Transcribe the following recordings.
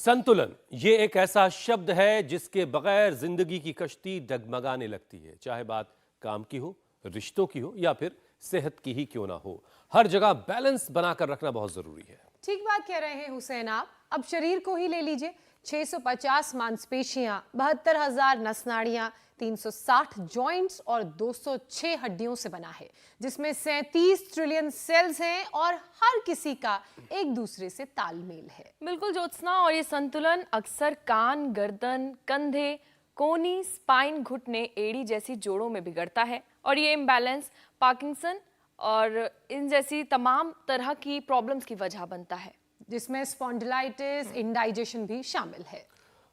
संतुलन ये एक ऐसा शब्द है जिसके बगैर जिंदगी की कश्ती डगमगाने लगती है। चाहे बात काम की हो, रिश्तों की हो या फिर सेहत की ही क्यों ना हो, हर जगह बैलेंस बनाकर रखना बहुत जरूरी है। ठीक बात कह रहे हैं हुसैन आप। अब शरीर को ही ले लीजिए, 650 मांसपेशियां, 72,000 नसनाड़ियां, 360 जॉइंट्स और 206 हड्डियों से बना है, जिसमें 37 ट्रिलियन सेल्स हैं और हर किसी का एक दूसरे से तालमेल है। बिल्कुल ज्योत्सना, और ये संतुलन अक्सर कान, गर्दन, कंधे, कोनी, स्पाइन, घुटने, एड़ी जैसी जोड़ों में बिगड़ता है और ये इम्बैलेंस पार्किंसन और इन जैसी तमाम तरह की प्रॉब्लम्स की वजह बनता है, जिसमें स्पॉन्डिलाइटिस, इंडाइजेशन भी शामिल है।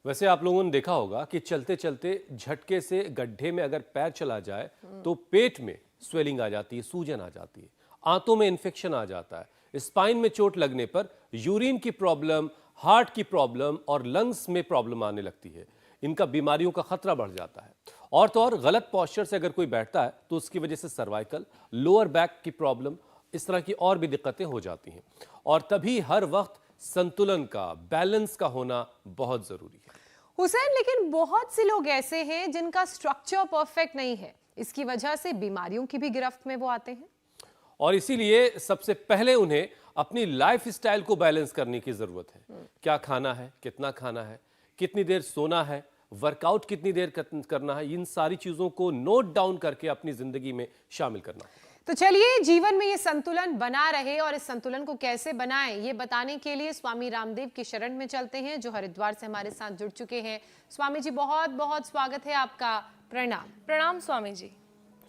वैसे आप लोगों ने देखा होगा कि चलते चलते झटके से गड्ढे में अगर पैर चला जाए तो पेट में स्वेलिंग आ जाती है, सूजन आ जाती है, आंतों में इन्फेक्शन आ जाता है, स्पाइन में चोट लगने पर यूरिन की प्रॉब्लम, हार्ट की प्रॉब्लम और लंग्स में प्रॉब्लम आने लगती है। इनका बीमारियों का खतरा बढ़ जाता है। और तो और गलत पोस्चर से अगर कोई बैठता है तो उसकी वजह से सर्वाइकल, लोअर बैक की प्रॉब्लम, इस तरह की और भी दिक्कतें हो जाती हैं। और तभी हर वक्त संतुलन का, बैलेंस का होना बहुत जरूरी है। हुसैन, लेकिन बहुत से लोग ऐसे हैं जिनका स्ट्रक्चर परफेक्ट नहीं है। इसकी वजह से बीमारियों की भी गिरफ्त में वो आते हैं। और इसीलिए सबसे पहले उन्हें अपनी लाइफ स्टाइल को बैलेंस करने की जरूरत है। क्या खाना है, कितना खाना है, कितनी देर सोना है, वर्कआउट कितनी देर करना है, इन सारी चीजों को नोट डाउन करके अपनी जिंदगी में शामिल करना होगा। तो चलिए जीवन में ये संतुलन बना रहे और इस संतुलन को कैसे बनाएं, ये बताने के लिए स्वामी रामदेव की शरण में चलते हैं, जो हरिद्वार से हमारे साथ जुड़ चुके हैं। स्वामी जी, बहुत बहुत स्वागत है आपका। प्रणाम। प्रणाम स्वामी जी।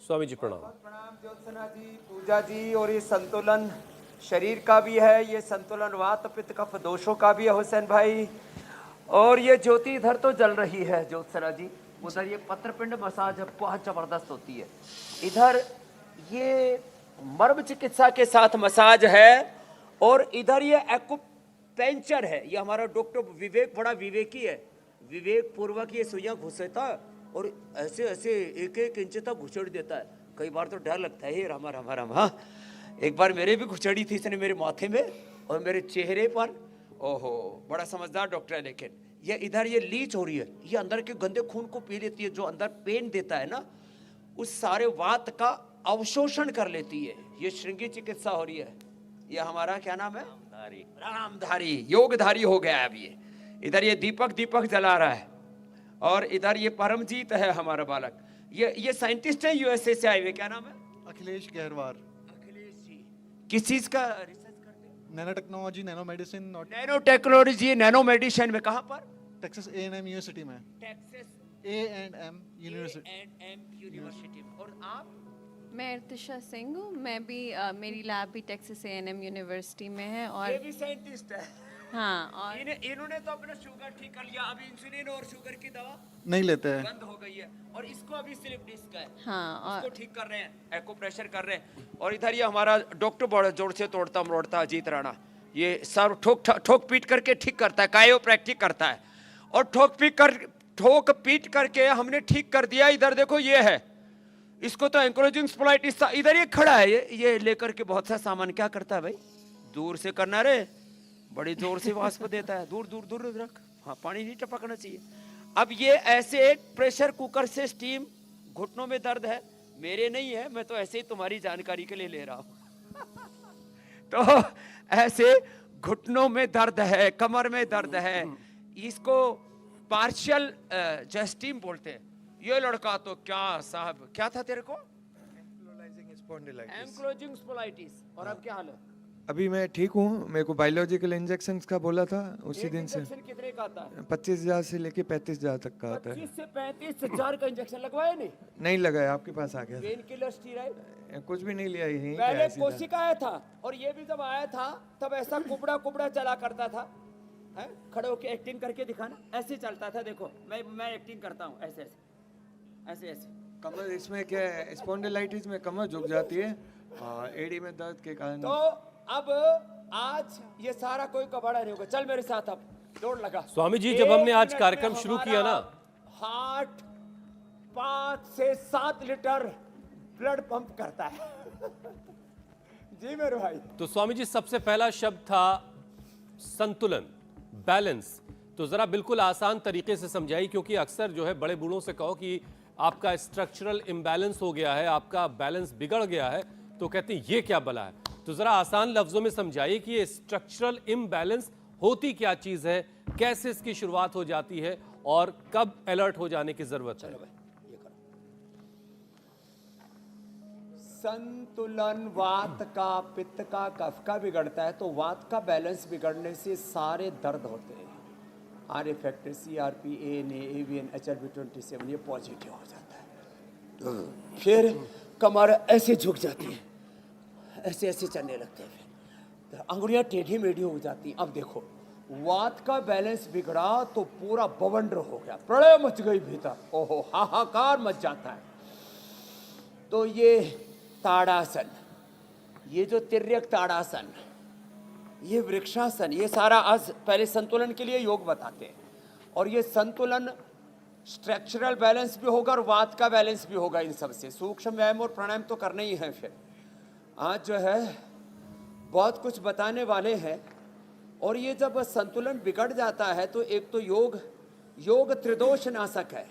स्वामी जी प्रणाम। प्रणाम ज्योत्सना जी, पूजा जी। और ये संतुलन शरीर का भी है, ये संतुलन वात पित्त कफ दोषों का भी है हुसैन भाई। और ये ज्योति इधर तो जल रही है ज्योत्सना जी, उधर ये पत्रपिंड मसाज बहुत जबरदस्त होती है। इधर ये मर्म चिकित्सा के साथ मसाज है और इधर ये एक्यूपेंचर है। ये हमारा डॉक्टर विवेक बड़ा विवेकी है, विवेक पूर्वक ये सुइयां घुसेता और ऐसे ऐसे एक एक इंच तक घुसड़ देता है। कई बार तो डर लगता है, रामा रामा रामा। एक बार मेरे भी घुसड़ी थी इसने, मेरे माथे में और मेरे चेहरे पर। ओहो, बड़ा समझदार डॉक्टर है। लेकिन ये इधर ये लीच हो रही है, ये अंदर के गंदे खून को पी लेती है, जो अंदर पेन देता है ना, उस सारे वात का अवशोषण कर लेती है। ये श्रृंगी चिकित्सा हो रही है। ये हमारा क्या नाम है, रामधारी योगधारी हो गया है अब ये। इधर ये दीपक जला रहा है और इधर ये परमजीत है हमारा बालक। ये साइंटिस्ट है, यूएसए से आए हुए। क्या नाम है? अखिलेश गहरवार। अखिलेश जी किस चीज का रिसर्च करते हैं? Nano technology, nano medicine. Nano technology, nano medicine में। कहाँ पर? टेक्सास A&M यूनिवर्सिटी में। टेक्सास A&M यूनिवर्सिटी में। और आप? मैं इर्तिशा सिंह हूँ। मैं भी मेरी लैब भी टेक्सास A&M यूनिवर्सिटी में है। और ये भी साइंटिस्ट है। हाँ, और इन्होंने तो अपना शुगर ठीक कर लिया। अभी इंसुलिन और शुगर की दवा नहीं लेते हैं। बंद हो गई है और इसको अभी स्लिप डिस्क है। हाँ, और इसको ठीक कर रहे हैं, एक्यूप्रेशर कर रहे हैं। और इधर ये हमारा डॉक्टर बड़ा जोर से तोड़ता मरोड़ता अजीत राणा, ये सर ठोक पीट करके ठीक करता है, कायोप्रैक्टिक करता है। और ठोक पीट करके हमने ठीक कर दिया। इधर देखो ये है, इसको तो एंक्लोजिंग स्पोलाइटिस। इधर ये खड़ा है, ये लेकर के बहुत सा सामान क्या करता है भाई, दूर से करना रे, बड़ी जोर से वाष्प देता है। दूर दूर दूर रख, हाँ, पानी नहीं टपकना चाहिए। अब ये ऐसे प्रेशर कुकर से स्टीम, घुटनों में दर्द है, मेरे नहीं है, मैं तो ऐसे ही तुम्हारी जानकारी के लिए ले रहा हूं। तो ऐसे घुटनों में दर्द है, कमर में दर्द है, इसको पार्शियल जेस्टीम बोलते हैं। ये लड़का तो क्या साहब, क्या था तेरे को? एंक्लोजिंग स्पोलाइटिस। और अब क्या हाल है? अभी मैं ठीक हूँ। मेरे को बायोलॉजिकल इंजेक्शन का बोला था, उसी दिन से। इंजेक्शन कितने का आता है? 25,000 से लेके 35,000 तक का आता है। 25 से 35,000 का इंजेक्शन लगवाया नहीं? नहीं लगाया, आपके पास आ गया था। पेन किलर, स्टीरॉइड कुछ भी नहीं लिया, यही पहले कोशिका आया था। और ये भी जब आया था तब ऐसा कुबड़ा चला करता था, है? खड़े होके एक्टिंग करके दिखाना, ऐसे चलता था। देखो मैं एक्टिंग करता हूँ, ऐसे ऐसे ऐसे। कमर इसमें क्या है, स्पॉन्डिलाइटिस में कमर झुक जाती है, एड़ी में दर्द के कारण। तो अब आज ये सारा कोई कबाड़ा नहीं होगा। चल मेरे साथ, अब दौड़ लगा। स्वामी जी, जब हमने आज कार्यक्रम शुरू किया ना, हार्ट 5 से 7 लीटर ब्लड पंप करता है। जी मेरे भाई। तो स्वामी जी, सबसे पहला शब्द था संतुलन, बैलेंस। तो जरा बिल्कुल आसान तरीके से समझाइए, क्योंकि अक्सर जो है बड़े बूढ़ों से कहो कि आपका स्ट्रक्चरल इम्बैलेंस हो गया है, आपका बैलेंस बिगड़ गया है, तो कहते हैं ये क्या बला है। तो जरा आसान लफ्जों में समझाइए कि ये स्ट्रक्चरल इम्बैलेंस होती क्या चीज है, कैसे इसकी शुरुआत हो जाती है और कब अलर्ट हो जाने की जरूरत है। संतुलन वात का, पित्त का, कफ का बिगड़ता है, तो वात का बैलेंस बिगड़ने से सारे दर्द होते हैं। Are effect, CRP, ANA, AVN, HLB27 ये पॉजिटिव हो जाता है। फिर कमर ऐसे झुक जाती है, ऐसे ऐसे चलने लगते हैं, फिर अंगुलियां टेढ़ी मेढ़ी हो जाती हैं। अब देखो, वात का बैलेंस बिगड़ा तो पूरा बवंडर हो गया, प्रलय मच गई भीतर, ओहो हाहाकार मच जाता है। तो ये ताड़ासन, ये जो तिर्यक ताड़ासन, ये वृक्षासन, ये सारा आज पहले संतुलन के लिए योग बताते हैं। और ये संतुलन स्ट्रक्चरल बैलेंस भी होगा और वात का बैलेंस भी होगा। इन सब से सूक्ष्म व्यायाम और प्राणायाम तो करना ही है। फिर आज जो है बहुत कुछ बताने वाले हैं। और ये जब संतुलन बिगड़ जाता है तो एक तो योग त्रिदोष नाशक है।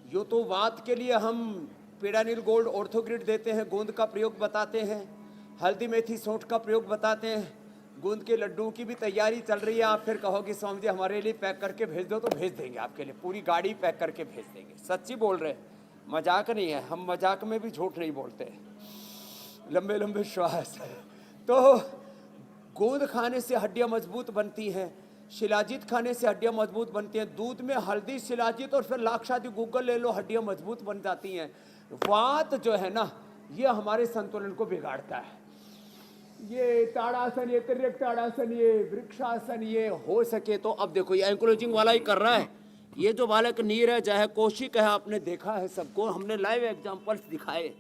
यो तो वात के लिए हम पीड़ानील गोल्ड ऑर्थोग्रिड देते हैं, गोंद का प्रयोग बताते हैं, हल्दी मेथी सौंठ का प्रयोग बताते हैं, गोंद के लड्डू की भी तैयारी चल रही है। आप फिर कहोगे स्वामी जी हमारे लिए पैक करके भेज दो, तो भेज देंगे आपके लिए, पूरी गाड़ी पैक करके भेज देंगे। सच्ची बोल रहे हैं, मजाक नहीं है, हम मजाक में भी झूठ नहीं बोलते हैं। लंबे लंबे श्वास। तो गोंद खाने से हड्डियां मजबूत बनती हैं, शिलाजीत खाने से हड्डियां मजबूत बनती हैं, दूध में हल्दी, शिलाजीत और फिर लाक्षादी गूगल ले लो, हड्डियां मजबूत बन जाती हैं। वात जो है ना, ये हमारे संतुलन को बिगाड़ता है। ये ताड़ासन, ये तिर्यक ताड़ासन, ये वृक्षासन, ये हो सके तो अब देखो ये एंकोरेजिंग वाला ही कर रहा है। ये जो बालक नीर है, चाहे कौशिक है, आपने देखा है सबको, हमने लाइव एग्जांपल्स दिखाए।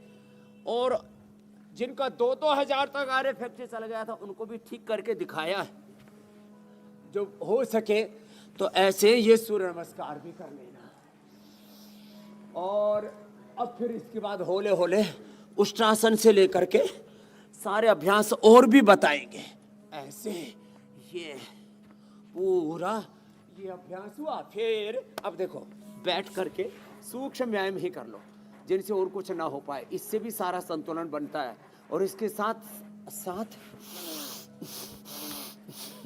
और जिनका 2-2 हजार तक आर फ्रैक्चर चला गया था, उनको भी ठीक करके दिखाया है। जो हो सके तो ऐसे ये सूर्य नमस्कार भी कर लेना। और अब फिर इसके बाद होले होले उष्ट्रासन से लेकर के सारे अभ्यास और भी बताएंगे। ऐसे ये पूरा ये अभ्यास हुआ। फिर अब देखो बैठ करके सूक्ष्म व्यायाम ही कर लो, जिनसे और कुछ ना हो पाए, इससे भी सारा संतुलन बनता है। और इसके साथ साथ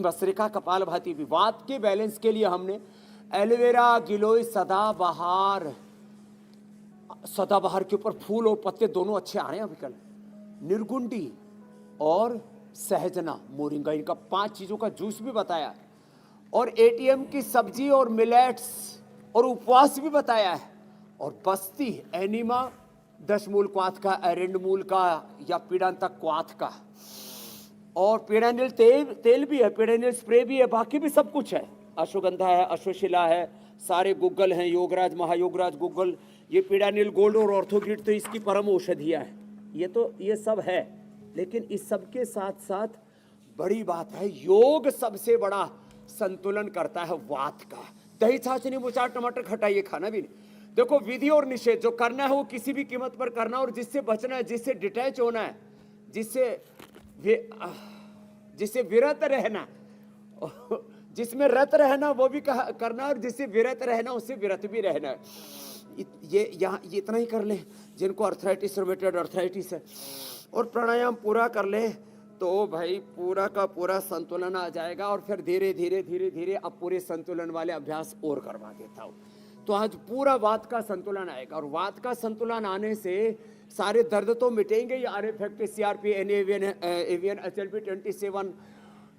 भस्त्रिका कपालभाति भी। वात के बैलेंस के लिए हमने एलोवेरा, गिलोय, सदाबहार के ऊपर फूल और पत्ते दोनों अच्छे आ रहे हैं अभी कल, निर्गुंडी और सहजना, मोरिंगा, इनका 5 चीजों का जूस भी बताया। और ATM की सब्जी और मिलेट्स और उपवास भी बताया है। और बस्ती, एनिमा, दशमूल क्वाथ का, एरेंडमूल का या पीड़ांतक क्वाथ का, और पीड़ानील तेल भी है, पीड़ानील स्प्रे भी है, बाकी भी सब कुछ है। अश्वगंधा है, अश्वशिला है, सारे गुग्गल हैं, योगराज, महायोगराज, गुग्गल, ये पीड़ानील गोल्ड और ऑर्थोग्रिड तो इसकी परम औषधियाँ है। ये सब है। लेकिन इस सब के साथ साथ बड़ी बात है, योग सबसे बड़ा संतुलन करता है वात का। दही छाछ नींबू चाट टमाटर खट्टा ये खाना भी नहीं। देखो विधि और निषेध, जो करना है वो किसी भी कीमत पर करना, और जिससे बचना है, जिससे डिटैच होना है, जिससे विरत रहना, जिसमें रत रहना वो भी करना, और जिससे विरत रहना उससे विरत भी रहना है। ये यहाँ ये इतना ही कर ले जिनको अर्थराइटिस, रोमेटॉइड अर्थराइटिस है, और प्राणायाम पूरा कर ले तो भाई पूरा का पूरा संतुलन आ जाएगा। और फिर धीरे धीरे धीरे धीरे अब पूरे संतुलन वाले अभ्यास और करवा देता हूँ। तो आज पूरा वात का संतुलन आएगा, और वात का संतुलन आने से सारे दर्द तो मिटेंगे। ये are effect, CRP, AVN, HLB27,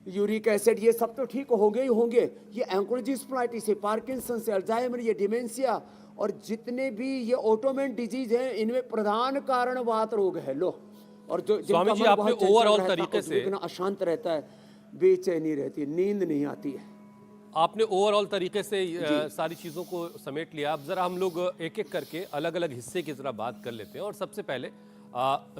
uric acid, ये सब तो ठीक होंगे ही होंगे। ये एंकोरेजिंग स्प्लाइटिस है, पार्किंसन से, अल्जाइमर, ये डिमेंशिया, और जितने भी ये ऑटोमेन डिजीज हैं, इनमें प्रधान कारण वात रोग है। लो, और जो स्वामी जी आपने ओवरऑल तरीके से अशांत रहता है, बेचैनी रहती है, नींद नहीं आती है। आपने ओवरऑल तरीके से सारी चीज़ों को समेट लिया। अब जरा हम लोग एक एक करके अलग अलग हिस्से की जरा बात कर लेते हैं। और सबसे पहले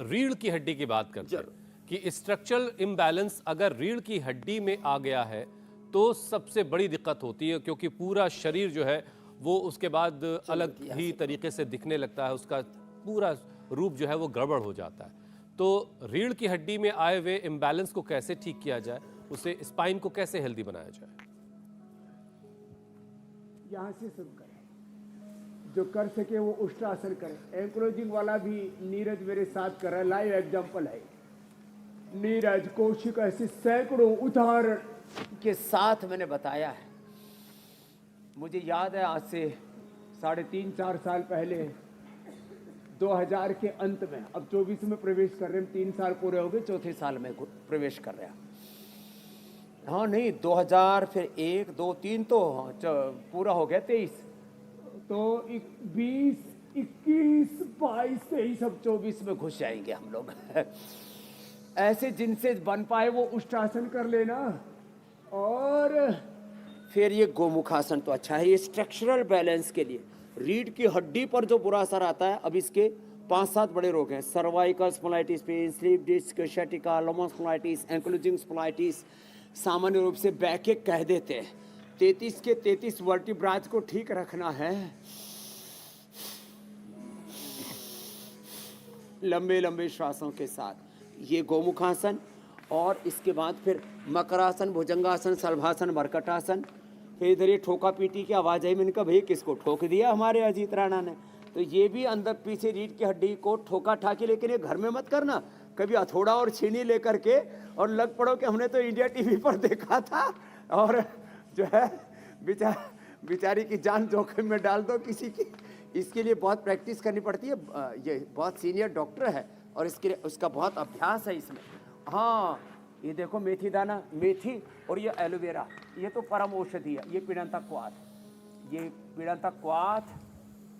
रीढ़ की हड्डी की बात करते हैं कि स्ट्रक्चरल इम्बैलेंस अगर रीढ़ की हड्डी में आ गया है तो सबसे बड़ी दिक्कत होती है, क्योंकि पूरा शरीर जो है वो उसके बाद अलग ही तरीके से दिखने लगता है, उसका पूरा रूप जो है वो गड़बड़ हो जाता है। तो रीढ़ की हड्डी में आए हुए इम्बैलेंस को कैसे ठीक किया जाए, उसे स्पाइन को कैसे हेल्दी बनाया जाए? यहाँ से शुरू करें, जो कर सके वो उष्ट्रासन करे। एंक्लोजिंग वाला भी नीरज मेरे साथ कर रहा है, लाइव एग्जांपल है। नीरज कौशिक ऐसे सैकड़ों उदाहरण के साथ मैंने बताया है। मुझे याद है आज से 3.5-4 साल पहले 2000 के अंत में, अब 24 में प्रवेश कर रहे हैं, 3 साल पूरे हो गए, चौथे साल में प्रवेश कर रहा। हाँ नहीं 2000 फिर 1 2 3 तो पूरा हो गया 23, तो 20, 21, 22, 23 अब 24 में घुस जाएंगे हम लोग। ऐसे जिनसे बन पाए वो उष्ट्रासन कर लेना। और फिर ये गोमुखासन तो अच्छा है, ये स्ट्रक्चरल बैलेंस के लिए। रीढ़ की हड्डी पर जो बुरा असर आता है, अब इसके 5-7 बड़े रोग हैं। Cervical spondylitis pain, slip disc, sciatica, lumbar spondylitis, ankylosing spondylitis, सामान्य रूप से बैकएक कह देते हैं। 33 के 33 वर्टिब्राज को ठीक रखना है। लंबे लंबे श्वासों के साथ ये गोमुखासन, और इसके बाद फिर मकरासन, भुजंगासन, शलभासन, मरकटासन। फिर इधर ये ठोका पीटी की आवाज आई, मैंने कहा भाई किसको ठोक दिया हमारे अजीत राणा ने। तो ये भी अंदर पीछे रीढ़ की हड्डी को ठोका ठाकी, लेकिन ये घर में मत करना, कभी हथौड़ा और छीनी लेकर के और लग पड़ो कि हमने तो इंडिया टीवी पर देखा था, और जो है बेचारी की जान जोखिम में डाल दो किसी की। इसके लिए बहुत प्रैक्टिस करनी पड़ती है। ये बहुत सीनियर डॉक्टर है और इसके लिए उसका बहुत अभ्यास है इसमें। हाँ ये देखो मेथी दाना, मेथी और ये एलोवेरा, ये तो परम औषधि है। ये पीड़ंता क्वाथ, ये पीड़ंता क्वाथ,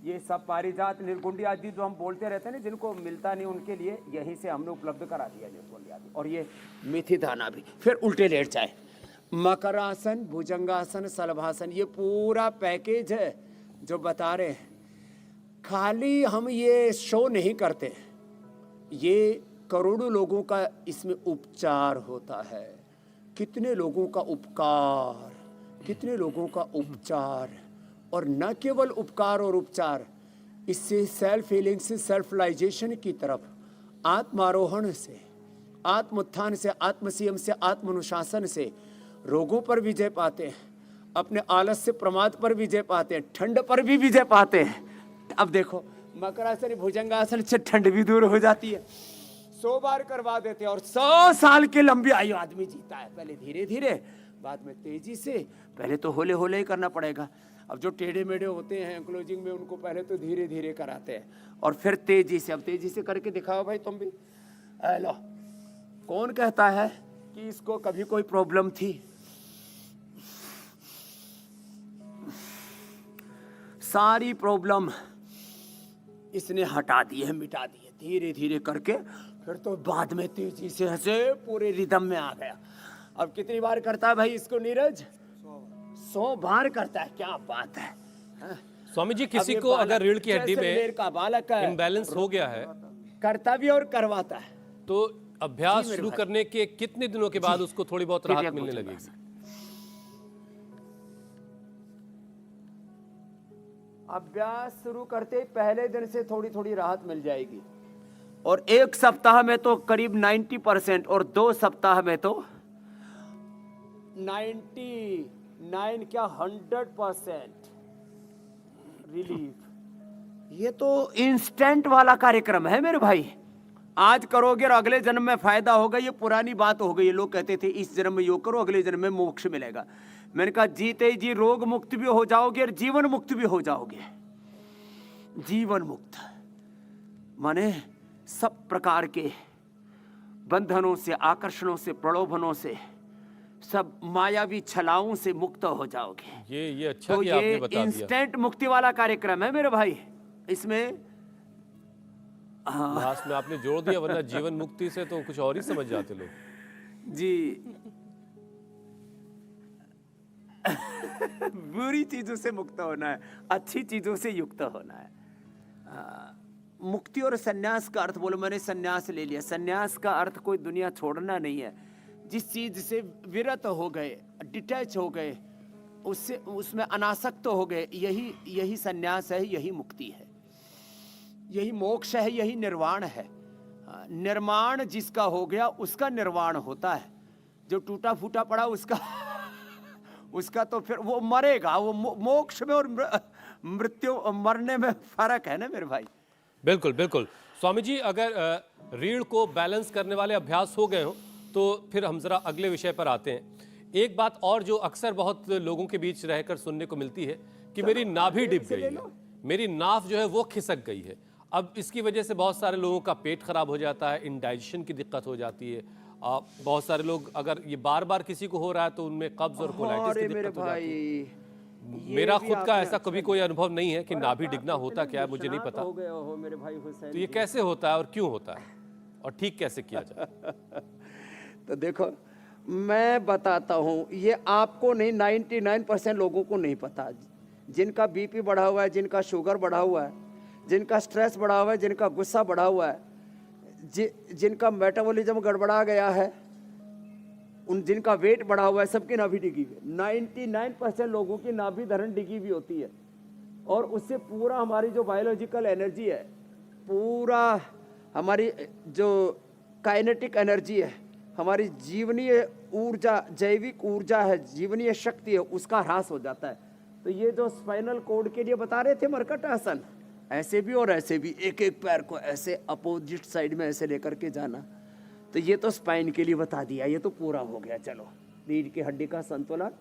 ये सब पारिजात, निर्गुंडी आदि जो हम बोलते रहते हैं ना, जिनको मिलता नहीं उनके लिए यहीं से हमने उपलब्ध करा दिया निर्गुंडी आदि। और ये मेथी दाना भी। फिर उल्टे लेट जाए, मकरासन, भुजंगासन, शलभासन, ये पूरा पैकेज है जो बता रहे हैं। खाली हम ये शो नहीं करते, ये करोड़ों लोगों का इसमें उपचार होता है। कितने लोगों का उपकार, कितने लोगों का उपचार, और न केवल उपकार और उपचार, इससे सेल्फ हीलिंग से सेल्फलाइजेशन की तरफ, आत्मारोहण से, आत्मोत्थान से, आत्मसंयम से, आत्मानुशासन से रोगों पर विजय पाते हैं, अपने आलस से प्रमाद पर विजय पाते हैं, ठंड पर भी विजय पाते हैं। अब देखो मकरासन, भुजंगासन से ठंड भी दूर हो जाती है। 100 बार करवा देते हैं और 100 साल की लंबी आयु आदमी जीता है। पहले धीरे धीरे, बाद में तेजी से। पहले तो होले होले ही करना पड़ेगा। अब जो टेढ़े मेढ़े होते हैं क्लोजिंग में, उनको पहले तो धीरे धीरे कराते हैं और फिर तेजी से। अब तेजी से करके दिखाओ भाई तुम भी। लो, कौन कहता है कि इसको कभी कोई प्रॉब्लम थी? सारी प्रॉब्लम इसने हटा दी है, मिटा दी है, धीरे धीरे करके। फिर तो बाद में तेजी से हंसे पूरे रिदम में आ गया। अब कितनी बार करता है भाई इसको नीरज? 100 बार करता है। क्या बात है। स्वामी जी, किसी को अगर रीढ़ की हड्डी में का बालक है, इम्बैलेंस हो गया है, करता भी और करवाता है, तो अभ्यास शुरू करने के कितने दिनों के बाद उसको थोड़ी बहुत राहत मिलने लगेगी? अभ्यास शुरू करते पहले दिन से थोड़ी थोड़ी राहत मिल जाएगी, और 1 सप्ताह में तो करीब 90% और 2 सप्ताह में तो 99 क्या 100% रिलीफ। ये तो इंस्टेंट वाला कार्यक्रम है मेरे भाई। आज करोगे और अगले जन्म में फायदा होगा, ये पुरानी बात हो गई। लोग कहते थे इस जन्म में योग करो, अगले जन्म में मोक्ष मिलेगा। मैंने कहा जीते जी रोग मुक्त भी हो जाओगे और जीवन मुक्त भी हो जाओगे। जीवन मुक्त माने सब प्रकार के बंधनों से, आकर्षणों से, प्रलोभनों से, सब मायावी छलाओं से मुक्त हो जाओगे। ये अच्छा तो कि आपने ये बता दिया। इंस्टेंट मुक्ति वाला कार्यक्रम है मेरे भाई। इसमें लास्ट में आपने जोड़ दिया, वरना जीवन मुक्ति से तो कुछ और ही समझ जाते लोग जी। बुरी चीजों से मुक्त होना है, अच्छी चीजों से युक्त होना है। मुक्ति और सन्यास का अर्थ बोलो, मैंने सन्यास ले लिया। सन्यास का अर्थ कोई दुनिया छोड़ना नहीं है। जिस चीज से विरत हो गए, डिटैच हो गए, उससे उसमें अनासक्त हो गए, यही सन्यास है, यही मुक्ति है, यही मोक्ष है, यही निर्वाण है। निर्माण जिसका हो गया उसका निर्वाण होता है। जो टूटा फूटा पड़ा उसका तो फिर वो मरेगा, वो मोक्ष में और मृत्यु मरने में फर्क है ना मेरे भाई। बिल्कुल बिल्कुल। स्वामी जी, अगर रीढ़ को बैलेंस करने वाले अभ्यास हो गए हो तो फिर हम जरा अगले विषय पर आते हैं। एक बात और जो अक्सर बहुत लोगों के बीच रहकर सुनने को मिलती है कि मेरी नाभि डिप गई है, मेरी नाभ जो है वो खिसक गई है। अब इसकी वजह से बहुत सारे लोगों का पेट खराब हो जाता है, इंडाइजेशन की दिक्कत हो जाती है। बहुत सारे लोग, अगर ये बार बार किसी को हो रहा है तो उनमें कब्ज और कोलाइटिस की दिक्कत हो जाती है। मेरा खुद का ऐसा कभी कोई अनुभव नहीं है कि नाभि डिगना होता क्या है, मुझे नहीं पता। हो गए हो मेरे भाई हुसैन। तो ये कैसे होता है और क्यों होता है और ठीक कैसे किया जाए? तो देखो मैं बताता हूँ, ये आपको नहीं 99% लोगों को नहीं पता। जिनका बीपी बढ़ा हुआ है, जिनका शुगर बढ़ा हुआ है, जिनका स्ट्रेस बढ़ा हुआ है, जिनका गुस्सा बढ़ा हुआ है, जिनका मेटाबॉलिज्म गड़बड़ा गया है, उन जिनका वेट बढ़ा हुआ है, सबकी नाभि डिगी हुई है। 99% लोगों की नाभि धरण डिगी हुई होती है और उससे पूरा हमारी जो बायोलॉजिकल एनर्जी है, पूरा हमारी जो काइनेटिक एनर्जी है, हमारी जीवनीय ऊर्जा, जैविक ऊर्जा है, जीवनीय शक्ति है, उसका ह्रास हो जाता है। तो ये जो स्पाइनल कोड के लिए बता रहे थे मरकट आसन, ऐसे भी और ऐसे भी, एक एक पैर को ऐसे अपोजिट साइड में ऐसे लेकर के जाना, तो ये तो स्पाइन के लिए बता दिया, ये तो पूरा हो गया। चलो, रीढ़ की हड्डी का संतुलन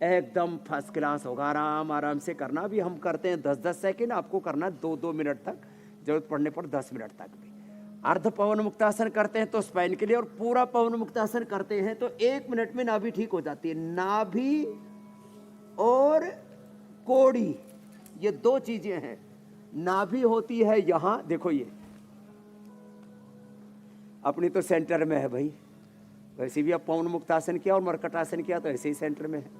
एकदम फर्स्ट क्लास होगा। आराम आराम से करना, भी हम करते हैं 10-10 सेकेंड, आपको करना 2-2 मिनट तक, जरूरत पड़ने पर 10 मिनट तक भी। अर्ध पवन मुक्तासन करते हैं तो स्पाइन के लिए, और पूरा पवन मुक्तासन करते हैं तो 1 मिनट में नाभि ठीक हो जाती है। नाभि और कोड़ी, ये 2 चीजें हैं। नाभि होती है यहां, देखो ये अपनी तो सेंटर में है भाई, वैसे भी अब पवन मुक्तासन किया और मरकटासन किया तो ऐसे ही सेंटर में है।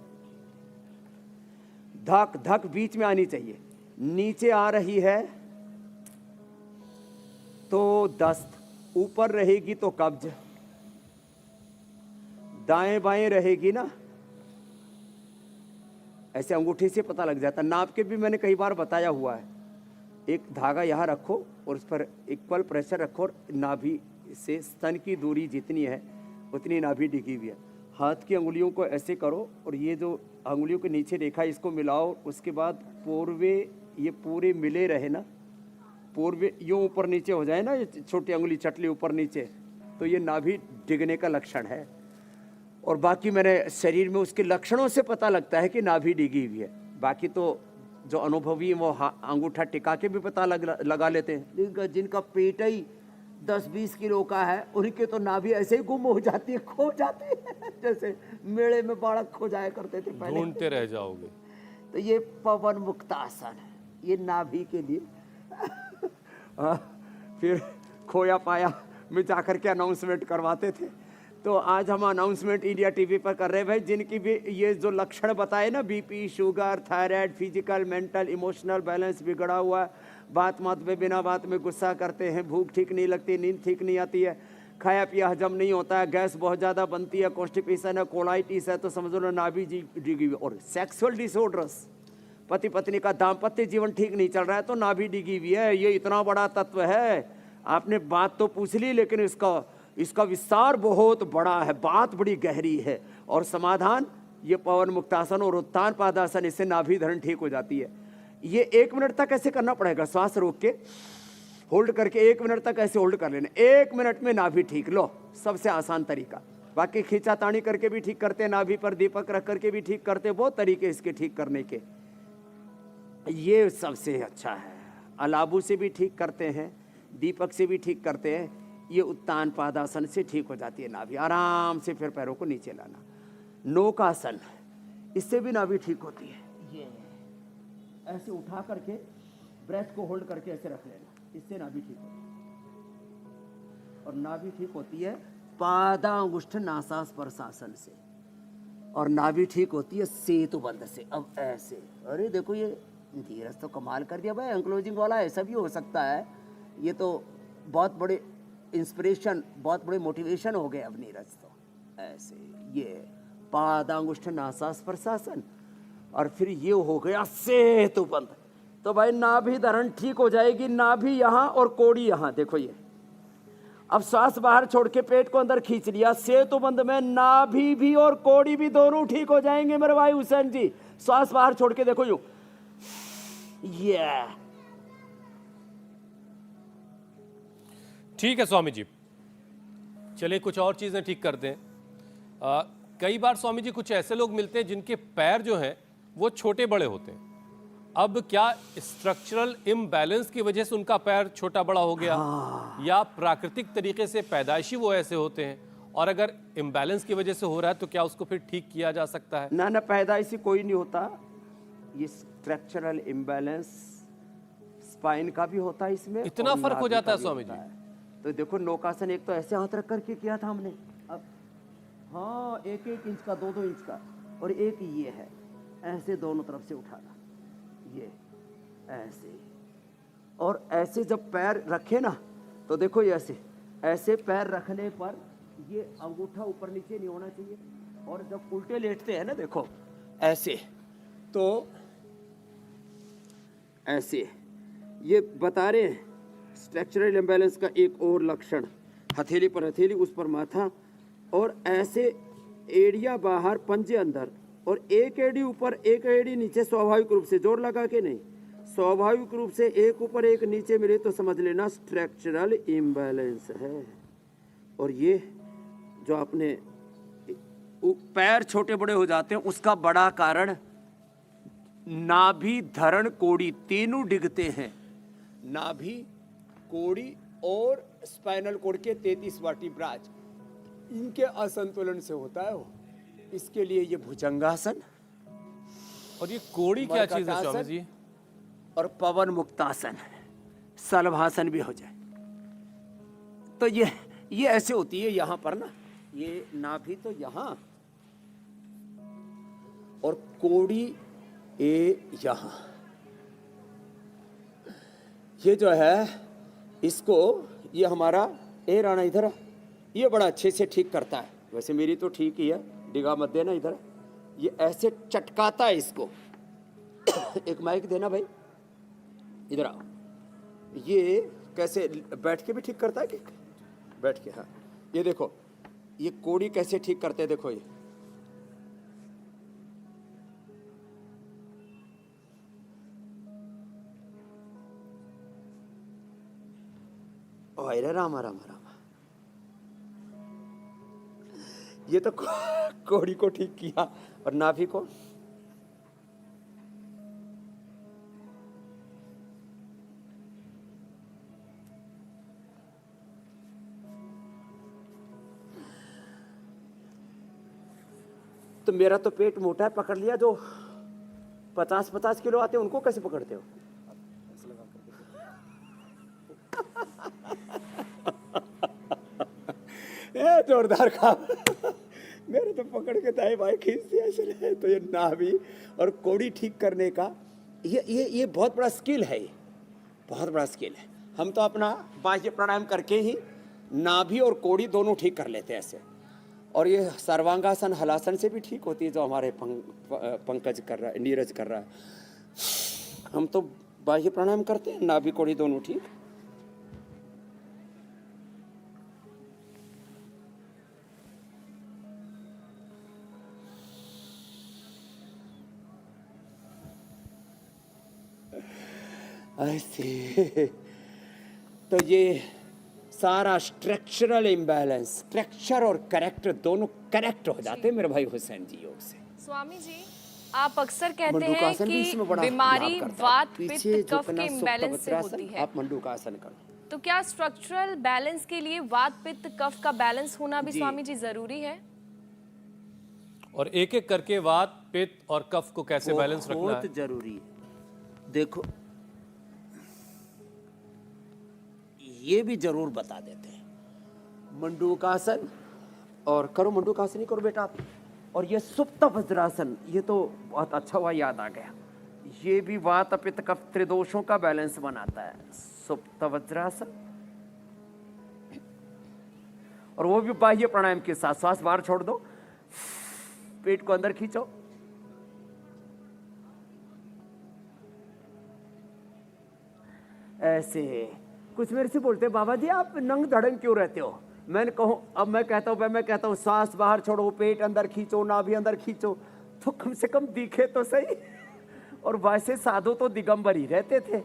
धक धक बीच में आनी चाहिए। नीचे आ रही है तो दस्त, ऊपर रहेगी तो कब्ज, दाएं बाएं रहेगी ना, ऐसे अंगूठी से पता लग जाता। नाप के भी मैंने कई बार बताया हुआ है। एक धागा यहाँ रखो और उस पर इक्वल प्रेशर रखो और नाभि से स्तन की दूरी जितनी है उतनी नाभि डिगी हुई है। हाथ की अंगुलियों को ऐसे करो और ये जो अंगुलियों के नीचे रेखा इसको मिलाओ, उसके बाद पूर्वे ये पूरे मिले रहे ना, पूर्वे यूँ ऊपर नीचे हो जाए ना, ये छोटी अंगुली चटली ऊपर नीचे, तो ये नाभि डिगने का लक्षण है। और बाकी मैंने शरीर में उसके लक्षणों से पता लगता है कि नाभि डिगी हुई है। बाकी तो जो अनुभवी वो अंगूठा टिका के भी पता लगा लेते हैं। जिनका पेट ही 10-20 किलो का है, उनके तो नाभि ऐसे ही गुम हो जाती है, खो जाती है, जैसे मेले में बालक खो जाया करते थे पहले, ढूंढते रह जाओगे। तो ये पवन मुक्तासन है, ये नाभि के लिए। फिर खोया पाया में जाकर के अनाउंसमेंट करवाते थे, तो आज हम अनाउंसमेंट इंडिया टीवी पर कर रहे हैं भाई। जिनकी भी ये जो लक्षण बताए ना, BP, sugar, thyroid, physical, mental, emotional balance बिगड़ा हुआ है, बात में बिना बात में गुस्सा करते हैं, भूख ठीक नहीं लगती, नींद ठीक नहीं आती है, खाया पिया हजम नहीं होता है, गैस बहुत ज़्यादा बनती है, कॉन्स्टिपेशन है, कोलाइटिस है, तो समझ लो नाभि डिगी हुई। और सेक्सुअल डिसऑर्डर्स, पति पत्नी का दाम्पत्य जीवन ठीक नहीं चल रहा है तो नाभि डिगी हुई है। ये इतना बड़ा तत्व है। आपने बात तो पूछ ली, लेकिन इसका विस्तार बहुत बड़ा है, बात बड़ी गहरी है। और समाधान ये पवन मुक्तासन और उत्तान पादासन, इससे नाभि धरण ठीक हो जाती है। ये 1 मिनट तक ऐसे करना पड़ेगा, श्वास रोक के होल्ड करके 1 मिनट तक ऐसे होल्ड कर लेना। 1 मिनट में नाभि ठीक, लो सबसे आसान तरीका। बाकी खींचातानी करके भी ठीक करते हैं, नाभि पर दीपक रख करके भी ठीक करते हैं, बहुत तरीके इसके ठीक करने के। ये सबसे अच्छा है। अलाबू से भी ठीक करते हैं, दीपक से भी ठीक करते हैं। ये उत्तान पादासन से ठीक हो जाती है नाभि। आराम से फिर पैरों को नीचे लाना। नौकासन, इससे भी नाभि ठीक होती है। ये ऐसे उठा करके ब्रेथ को होल्ड करके ऐसे रख लेना, इससे नाभि ठीक होती है। और नाभि ठीक होती है पादांगुष्ठ नासास्पर्शासन से, और नाभि ठीक होती है सेतुबंध से। अब ऐसे, अरे देखो ये धीरज तो कमाल कर दिया भाई, एंक्लोजिंग वाला ऐसा भी हो सकता है। ये तो बहुत बड़े इंस्पिरेशन, बहुत बड़े मोटिवेशन हो गए अब नीरज तो। ऐसे ये पादांगुष्ठ नासास्पर्शासन, और फिर ये हो गया सेतुबंध। तो भाई नाभि धरण ठीक हो जाएगी। नाभि यहाँ और कोड़ी यहाँ, देखो ये। अब श्वास बाहर छोड़ के पेट को अंदर खींच लिया। सेतुबंद में नाभि भी और कोड़ी भी दोनों ठीक हो जाएंगे मेरे भाई हुसैन जी। श्वास बाहर छोड़ के देखो यूं, ये ठीक है स्वामी जी, चलिए कुछ और चीजें ठीक करते हैं। कई बार स्वामी जी कुछ ऐसे लोग मिलते हैं जिनके पैर जो हैं वो छोटे बड़े होते हैं। अब क्या स्ट्रक्चरल इम्बैलेंस की वजह से उनका पैर छोटा बड़ा हो गया, या प्राकृतिक तरीके से पैदाइशी वो ऐसे होते हैं? और अगर इम्बैलेंस की वजह से हो रहा है तो क्या उसको फिर ठीक किया जा सकता है? ना पैदाइशी कोई नहीं होता, ये स्ट्रक्चरल इम्बैलेंस स्पाइन का भी होता है इसमें। इतना और फर्क हो नाभि जाता का है भी स्वामी होता जी? है। तो देखो नौकासन एक तो ऐसे हाथ रख करके किया था हमने, अब हाँ 1-1 इंच का 2-2 इंच का, और एक ये है ऐसे दोनों तरफ से उठाना, ये ऐसे, और ऐसे जब पैर रखे ना तो देखो ये ऐसे पैर रखने पर ये अंगूठा ऊपर नीचे नहीं होना चाहिए, और जब उल्टे लेटते हैं ना देखो ऐसे, तो ऐसे ये बता रहे हैं स्ट्रक्चरल इम्बैलेंस का एक और लक्षण। हथेली पर हथेली, उस पर माथा, और ऐसे एड़ियाँ बाहर पंजे अंदर, और एक एड़ी ऊपर एक एड़ी नीचे, स्वाभाविक रूप से, जोर लगा के नहीं, स्वाभाविक रूप से एक ऊपर एक नीचे मिले तो समझ लेना स्ट्रक्चरल इम्बैलेंस है। और ये जो अपने पैर छोटे बड़े हो जाते हैं उसका बड़ा कारण नाभि, धरण, कोड़ी तीनों डिगते हैं। नाभि, कोड़ी और स्पाइनल कोड के 33 वर्टिब्राज, इनके असंतुलन से होता है वो। इसके लिए ये भुजंगासन, और ये कोड़ी क्या चीज है स्वामी जी? और पवन मुक्तासन, सलभासन भी हो जाए तो ये ऐसे होती है यहाँ पर ना, ये नाभि तो यहाँ और कोड़ी यहाँ, ये जो है इसको, ये हमारा राणा इधर, ये बड़ा अच्छे से ठीक करता है। वैसे मेरी तो ठीक ही है, डिगा मत देना इधर, ये ऐसे चटकाता है इसको। एक माइक देना भाई, इधर आओ। ये कैसे बैठ के भी ठीक करता है कि बैठ के? हाँ, ये देखो ये कोड़ी कैसे ठीक करते हैं, देखो ये अरे रामा रामा रामा, ये तो कोड़ी को ठीक किया, और नाभि को तो मेरा तो पेट मोटा है, पकड़ लिया। जो 50-50 किलो आते हैं उनको कैसे पकड़ते हो? जोरदार काम। मेरे तो पकड़ के दाएं बाएं खींच दिया इसने। तो ये नाभि और कोड़ी ठीक करने का ये बहुत बड़ा स्किल है, ये बहुत बड़ा स्किल है। हम तो अपना बाह्य प्राणायाम करके ही नाभि और कोड़ी दोनों ठीक कर लेते हैं ऐसे। और ये सर्वांगासन, हलासन से भी ठीक होती है, जो हमारे पंकज कर रहा है, नीरज कर रहा है। हम तो बाह्य प्राणायाम करते हैं, नाभि कोड़ी दोनों ठीक। ऐसे तो ये सारा स्ट्रक्चरल इम्बैलेंस, स्ट्रक्चर और करेक्टर दोनों करेक्ट हो जाते हैं मेरे भाई हुसैन जी योग से। स्वामी जी, आप अक्सर कहते हैं मंडूकासन भी कि इसमें बड़ा बीमारी लाभ करता है। वात, पीछे पित्त, कफ झुकना, के सुप्त इम्बैलेंस से वज्रासन, होती है। आप मंडूकासन करो। तो क्या स्ट्रक्चरल बैलेंस के लिए वात, पित्त, कफ का बैलेंस होना भी जी। स्वामी जी जरूरी है? और एक एक करके वात, पित्त और कफ को कैसे बैलेंस रखना है? बहुत जरूरी है। देखो ये भी जरूर बता देते हैं। मंडूकासन, और करो मंडूकासन ही करो बेटा आप। और ये सुप्त वज्रासन, ये तो बहुत अच्छा हुआ याद आ गया। ये भी वात, पित्त, कफ त्रिदोषों का बैलेंस बनाता है, सुप्त वज्रासन। और वो भी बाह्य प्राणायाम के साथ। श्वास बाहर छोड़ दो, पेट को अंदर खींचो, ऐसे। कुछ मेरे से बोलते बाबा जी आप नंग धड़ंग क्यों रहते हो। मैंने कहूँ अब मैं कहता हूँ सांस बाहर छोड़ो, पेट अंदर खींचो, नाभि अंदर खींचो, तो कम से कम दिखे तो सही। और वैसे साधु तो दिगंबर ही रहते थे,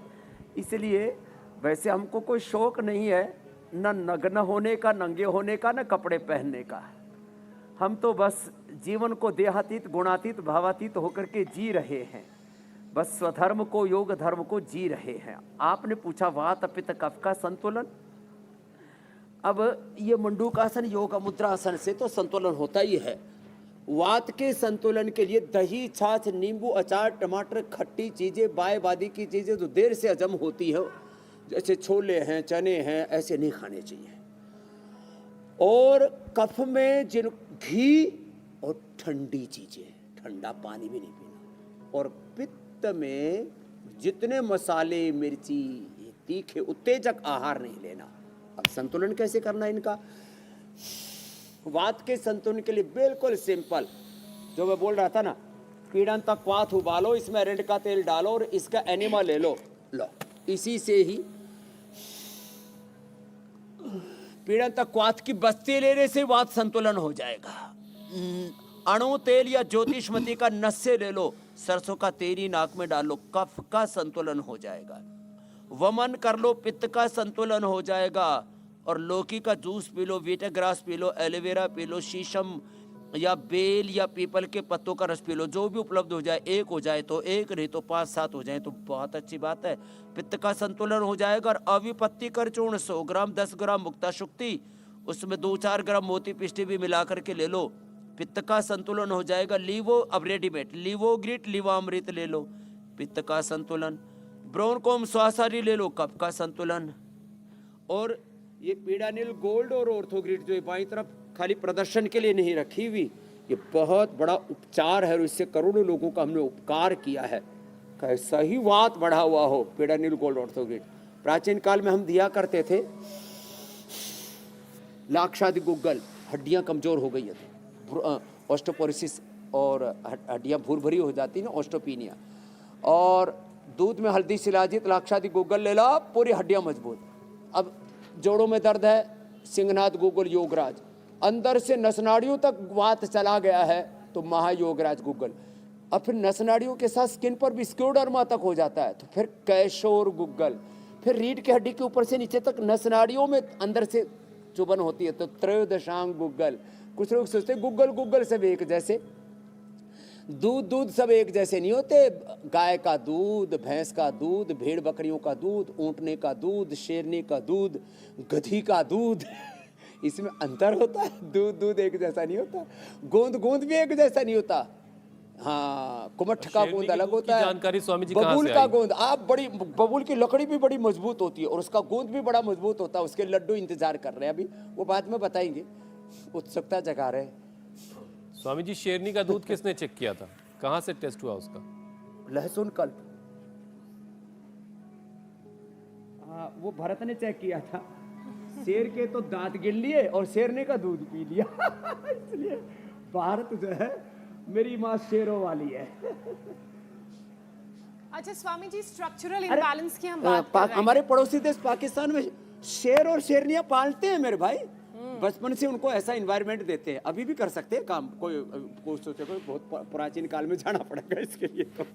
इसलिए वैसे हमको कोई शौक नहीं है न नग्न होने का, नंगे होने का, न कपड़े पहनने का। हम तो बस जीवन को देहातीत, गुणातीत, भावातीत होकर के जी रहे हैं, बस स्वधर्म को, योग धर्म को जी रहे हैं। आपने पूछा वात पित्त कफ का संतुलन। अब ये मंडूकासन, योग मुद्रासन से तो संतुलन होता ही है। वात के संतुलन के लिए दही, छाछ, नींबू, अचार, टमाटर, खट्टी चीजें, बायबादी की चीजें जो देर से हजम होती है, जैसे छोले हैं, चने हैं, ऐसे नहीं खाने चाहिए। और कफ में जिन घी और ठंडी चीजें, ठंडा पानी भी नहीं पीना। और पित्त में जितने मसाले, मिर्ची, तीखे, उत्तेजक आहार नहीं लेना। अब संतुलन कैसे करना इनका? वात के संतुलन के लिए बिल्कुल सिंपल, जो मैं बोल रहा था ना, पीड़न तक वात उबालो, इसमें अरंड का तेल डालो और इसका एनिमा ले लो, इसी से ही पीड़न तक वात की बस्ती लेने से वात संतुलन हो जाएगा। अणु तेल या ज्योतिषमती का नस्से ले लो, सरसों का तेल नाक में डालो, कफ का संतुलन हो जाएगा। वमन कर लो, पित्त का संतुलन हो जाएगा। और लौकी का juice P low, वीटाग्रास P low, aloe vera P low, शीशम या बेल या पीपल के पत्तों का रस पी लो, जो भी उपलब्ध हो जाए। एक हो जाए तो एक, नहीं तो 5-7 हो जाए तो बहुत अच्छी बात है। पित्त का संतुलन हो जाएगा। और अविपत्ति कर चूर्ण 100 ग्राम, 10 ग्राम मुक्ता शुक्ति, उसमें 2-4 ग्राम मोती पिष्टी भी मिला करके ले लो, पित्त का संतुलन हो जाएगा। लीवो, अब रेडीमेड लीवोग्रिट, लीवामृत ले लो, पित्त का संतुलन। ब्रोनकोम स्वासारी ले लो, कफ का संतुलन। और ये पीडानिल गोल्ड और ऑर्थोग्रिड जो बाईं तरफ खाली प्रदर्शन के लिए नहीं रखी हुई, ये बहुत बड़ा उपचार है और इससे करोड़ों लोगों का हमने उपकार किया है। कैसा ही वात बढ़ा हुआ हो, पीडानिल गोल्ड ऑर्थोग्रिड प्राचीन काल में हम दिया करते थे। लाक्षादि गुग्गल, हड्डियां कमजोर हो गई है, ऑस्टोपोरोसिस और हड्डियां भूर भरी हो जाती है ना, ऑस्टोपीनिया। और दूध में हल्दी, शिलाजित, लाक्षादि गुग्गल ले लो, पूरी हड्डियां मजबूत। अब जोड़ों में दर्द है, सिंहनाथ गुग्गल योगराज। अंदर से नसनाड़ियों तक वात चला गया है तो महायोगराज गुग्गल। अब फिर नसनाड़ियों के साथ स्किन पर भी स्क्लेरोडर्मा तक हो जाता है तो फिर कैशोर गुग्गल। फिर रीढ़ की हड्डी के ऊपर से नीचे तक नसनाड़ियों में अंदर से चुभन होती है तो त्रयोदशांग गुग्गल। कुछ लोग सोचते गुग्गल गुग्गल सब एक जैसे, दूध सब एक जैसे नहीं होते। गाय का दूध, भैंस का दूध, भेड़ बकरियों का दूध, ऊंटने का दूध, शेरनी का दूध, गधी का दूध, इसमें अंतर होता है। दूध एक जैसा नहीं होता, गोंद भी एक जैसा नहीं होता। हाँ, कुमठ का गोंद अलग होता है, जानकारी स्वामी जी कहाँ बबूल से का आई? गोंद, आप बबूल की लकड़ी भी बड़ी मजबूत होती है और उसका गोंद भी बड़ा मजबूत होता है। उसके लड्डू इंतजार कर रहे हैं, अभी वो बाद में बताएंगे, उत्सुकता जगा रहे हैं। स्वामी जी, शेरनी का दूध किसने चेक किया था? कहाँ से टेस्ट हुआ उसका? लहसुन कल्प, वो भरत ने चेक किया था। शेर के तो दांत गिन लिए और शेरने का दूध पी लिया इसलिए भारत जो है मेरी माँ शेरों वाली है। अच्छा स्वामी जी, स्ट्रक्चरल इम्बैलेंस की हम बात कर रहे हैं। हमारे पड़ोसी देश पाकिस्तान में शेर और शेरनियां पालते हैं मेरे भाई। बचपन से उनको ऐसा एनवायरनमेंट देते हैं, अभी भी कर सकते हैं काम। कोई सोचे कोई बहुत प्राचीन काल में जाना पड़ेगा इसके लिए तो।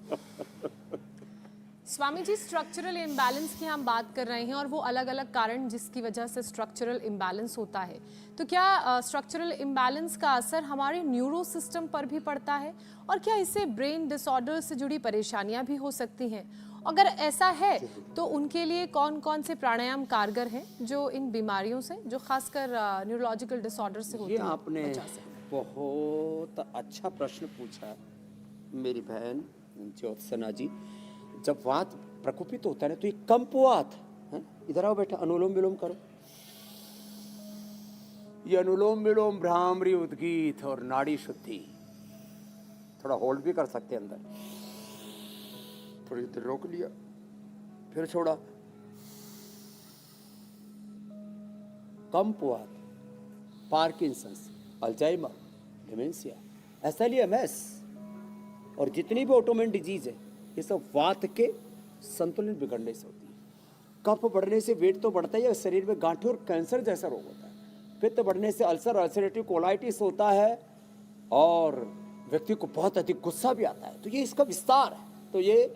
स्वामी जी, स्ट्रक्चरल इम्बैलेंस की हम बात कर रहे हैं और वो अलग अलग कारण जिसकी वजह से स्ट्रक्चरल इम्बैलेंस होता है, तो क्या स्ट्रक्चरल इम्बैलेंस का असर हमारे न्यूरो सिस्टम पर भी पड़ता है और क्या इससे ब्रेन डिसऑर्डर से जुड़ी परेशानियां भी हो सकती हैं? अगर ऐसा है तो उनके लिए कौन कौन से प्राणायाम कारगर हैं जो इन बीमारियों से, जो खासकर न्यूरोलॉजिकल डिसऑर्डर से होती ये है? आपने बहुत अच्छा प्रश्न पूछा मेरी बहन ज्योत्सना जी। जब वात प्रकोपित होता है ना तो ये कंपवात है। इधर आओ बेटा, अनुलोम विलोम करो। ये अनुलोम विलोम, भ्रामरी, उद्गीत और नाड़ी शुद्धि। थोड़ा होल्ड भी कर सकते हैं अंदर, थोड़ी देर रोक लिया फिर छोड़ा। कंपवात, पार्किंसंस, अल्जाइमर, डिमेंशिया, एसएलईएमएस और जितनी भी ऑटोइम्यून डिजीज है ये सब वात के संतुलन बिगड़ने से होती है। कफ बढ़ने से वेट तो बढ़ता ही है, शरीर में गांठें और कैंसर जैसा रोग होता है। पित्त बढ़ने से अल्सर, अल्सरेटिव कोलाइटिस होता है और व्यक्ति को बहुत अधिक गुस्सा भी आता है। तो ये इसका विस्तार है। तो ये